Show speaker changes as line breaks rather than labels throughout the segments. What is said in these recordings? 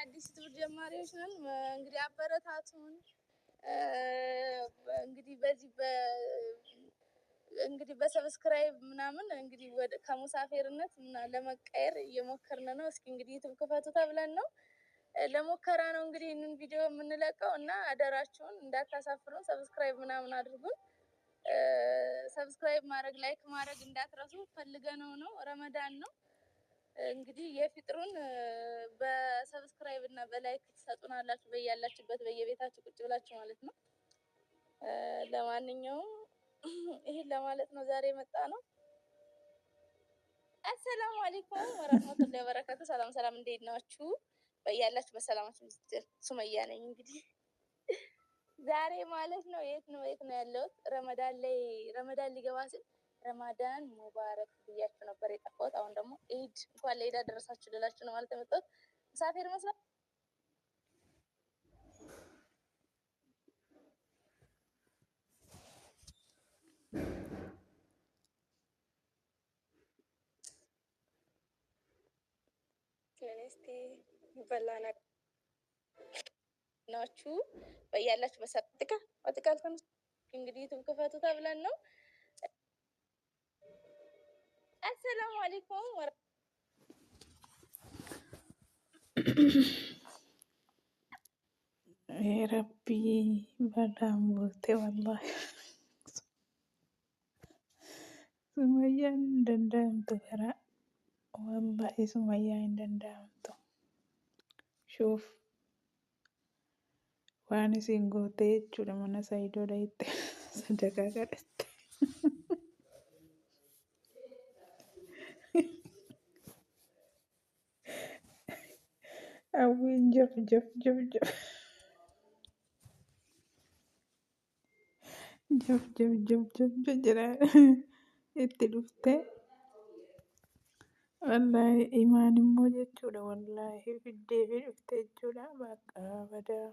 አዲስ ዩቲዩብ ጀማሪዎች ነን። እንግዲህ አበረታቱን። እንግዲህ እንግዲህ በሰብስክራይብ ምናምን እንግዲህ ወደ ከሙሳፌርነት ለመቀየር እየሞከርን ነው። እስኪ እንግዲህ ዩቲዩብ ክፈቱ ተብለን ነው ለሙከራ ነው እንግዲህ ይህንን ቪዲዮ የምንለቀው እና አደራችሁን እንዳታሳፍሩን፣ ሰብስክራይብ ምናምን አድርጉን። ሰብስክራይብ ማድረግ ላይክ ማድረግ እንዳትረሱ። ፈልገነው ነው ረመዳን ነው እንግዲህ የፊጥሩን በሰብስክራይብ እና በላይክ ትሰጡናላችሁ በያላችሁበት በየቤታችሁ ቁጭ ብላችሁ ማለት ነው። ለማንኛውም ይሄን ለማለት ነው ዛሬ የመጣ ነው። አሰላሙ አለይኩም ወራህመቱላሂ ወበረካቱ። ሰላም ሰላም፣ እንዴት ናችሁ? በያላችሁ በሰላማችሁ ምስጥር። ሱመያ ነኝ እንግዲህ ዛሬ ማለት ነው የት ነው ያለሁት? ረመዳን ሊገባ ሲል ረመዳን ሙባረክ ብያችሁ ነበር የጠፋሁት። አሁን ደግሞ ኢድ እንኳን ለኢድ አደረሳችሁ ልላችሁ ነው ማለት የመጣሁት። ሙሳፊር መስላ እስቲ ይበላና ናችሁ በያላችሁ በሰጥካ ወጥቃል እንግዲህ ዩቲዩብ ክፈቱ ተብለን ነው። አሰላሙ አለይኩም
ረቢ በጣም ቦቴ ወላሂ ሱመያ እንደንዳምቱ በራ ወላሂ ሱመያ እንደንዳምቱ ሹፍ waan isin goote jechuudha. Mana Saayidoodha itti sadaqaa kadhatte. Hawwiin jaf jaf jaf jaf jaf jaf jaf jaf jedha itti dhufte. Wallaahi imaan immoo jechuudha. Wallaahi fiddee fi dhufte jechuudha. Bakka badaa.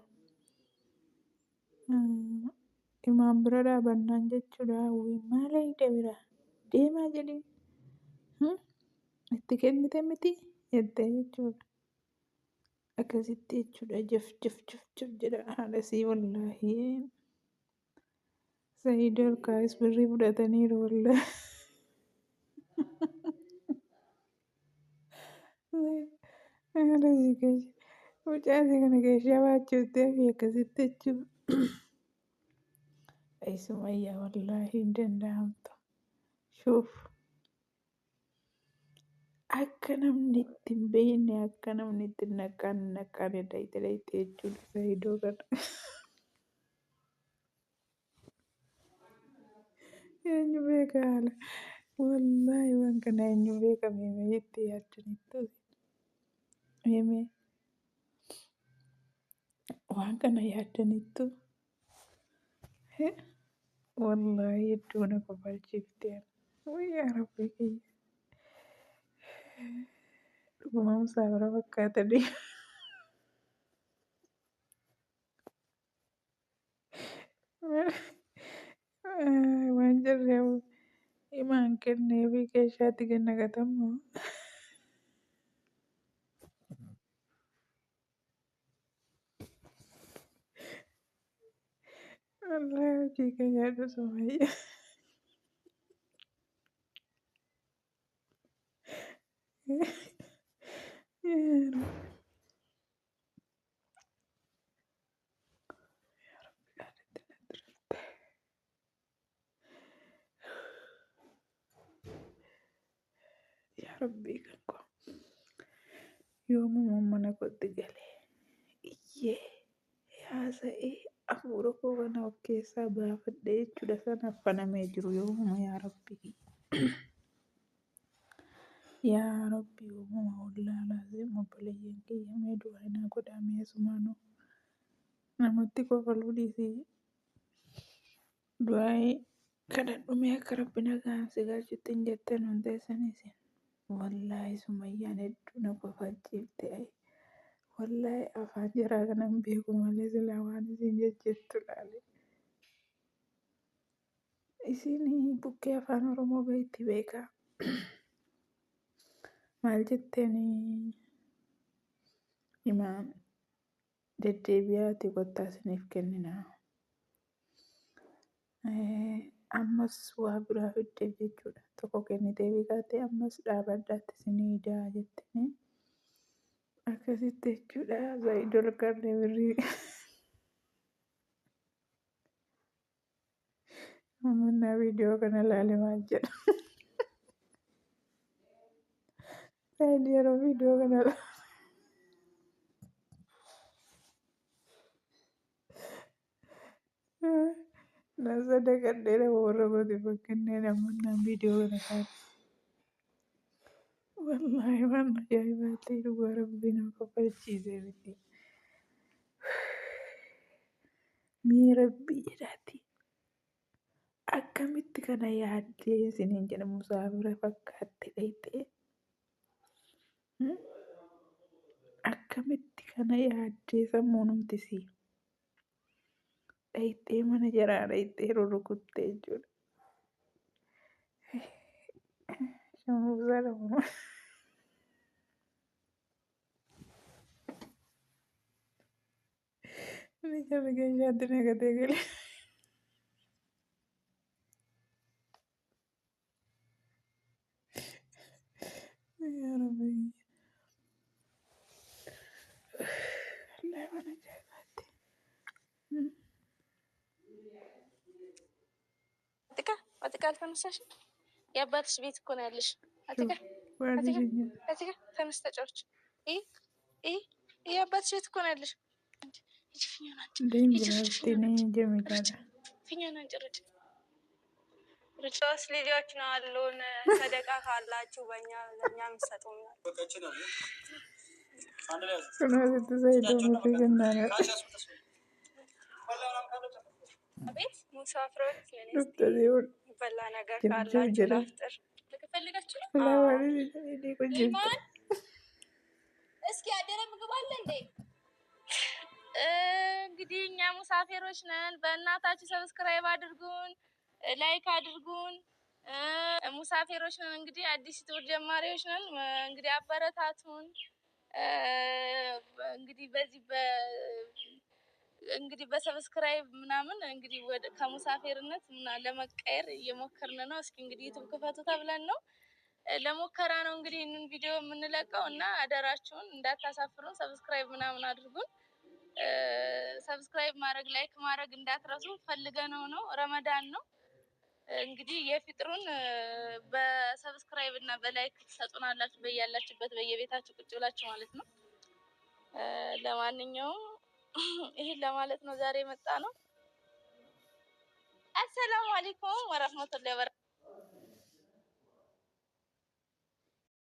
Imaan bira dhaabannaan jechuudha. Hawwiin maal eegde bira deemaa jedhiin itti kennite miti jettee jechuudha. Akkasitti jechuudha. Jaf jaf jaf jaf jedha haadhasii wallaahi. Saayidoo harkaas birrii fudhataniiru wallaahi. Haadhasii keessa mucaasii kana keessa baachuuttee fi akkasitti jechuudha. Ay Sumayyaa wallaahi hin danda'amtu. Shuuf akka namni itti hin beekne akka namni itti hin naqqaane dhayite jechuudha. Saayidoo kana eenyu beeka haala wallaahi waan kana eenyu beeka meemee jettee yaaddanittu meemee waan kana yaaddanittu wallaahi hedduu na kofalchiifte. Wayyaa rabbi kiyya dhuguma musaafira fakkaata deema. Waan jirreef imaan kennee fi keeshaatti kenna gatammoo. Wallaahi hojii kan yaadu Sumayyaa. Yaa rabbii kan koo yoomuu mana kootti galee iyyee haasa'ee hafuura koo kana of keessaa baafadhee jechuudha. Sana affanamee jiru yoomuma yaa rabbii. Yaa rabbi uumama wallaalaa obboleeyyan kiyya mee du'aa naa godhaa mee sumaanuu namatti kofaluu dhiisii du'aa kadhadhumee akka rabbi nagaan si galchutti hin jettan waan teessanis wallaahi Sumayyaan hedduu na kofalchiifte. Wallaahi afaan jaraa kanan beeku malee silaa waan isin jechettu laale. Isin bukkee afaan Oromoo beekti beekaa. Maal jetteen himaa deddeebi'aati kottaa isiniif kenninaa. Ammas waa biraa fiddeef jechuudha. Tokko kennitee biqaatee ammas dhaabaddaatti isinii daa jettanii akkasitti jechuudha. Zayid ol qarree birrii uummanaa viidiyoo kana ilaale maal jedha? Zayid yeroo viidiyoo kana na sadaqadhee nama warra kooti fakkanneen uummanaa viidiyoo kana kaa'e. Wallaahi waan ajaa'ibaatti dhugaa rabbii nama kofalchiisee miti. Mee rabbii jedhaati. Akkamitti kana yaaddee isiniin jedha musaafira fakkaatte dhayxee. Akkamitti kana yaaddee sammuu numtisii. Dhayxee mana jaraa dhayxee rurukuttee jechuudha. Shamuusaa lamaa. Ini jala keessaatti naqatee galee. Yaa Rabbi. Wallaahi waan ajaa'ibaatti.
አጥቃ አልተነሳሽም? የአባትሽ ቤት እኮ ነው ያለሽ። አጥቃ ተነስ ተጫወች። ይሄ የአባትሽ ቤት እኮ ነው ያለሽ። ፊኛን አንጭ ሶስት ልጆች ነው አሉን። ሰደቃ ካላችሁ በእኛ ለእኛ የሚሰጡ ቤት ሙሳፍሮች በላ ነገር ካላችሁ ላፍጥር ከፈልጋችሁ እስኪ አደረ ምግብ አለ እንዴ? እንግዲህ እኛ ሙሳፊሮች ነን። በእናታችሁ ሰብስክራይብ አድርጉን፣ ላይክ አድርጉን። ሙሳፊሮች ነን እንግዲህ አዲስ ቱር ጀማሪዎች ነን። እንግዲህ አበረታቱን። እንግዲህ በዚህ እንግዲህ በሰብስክራይብ ምናምን እንግዲህ ወደ ከሙሳፊርነት ለመቀየር እየሞከርን ነው። እስኪ እንግዲህ ዩቲዩብ ክፈቱ ተብለን ነው ለሞከራ ነው እንግዲህ ይህንን ቪዲዮ የምንለቀው እና አደራችሁን እንዳታሳፍሩን፣ ሰብስክራይብ ምናምን አድርጉን። ሰብስክራይብ ማድረግ ላይክ ማድረግ እንዳትረሱ። ፈልገነው ነው ረመዳን ነው እንግዲህ የፊጥሩን በሰብስክራይብ እና በላይክ ትሰጡናላችሁ በያላችሁበት በየቤታችሁ ቁጭ ብላችሁ ማለት ነው። ለማንኛውም ይሄን ለማለት ነው ዛሬ የመጣ ነው። አሰላሙ አለይኩም ወራህመቱላሂ ወበረካቱ።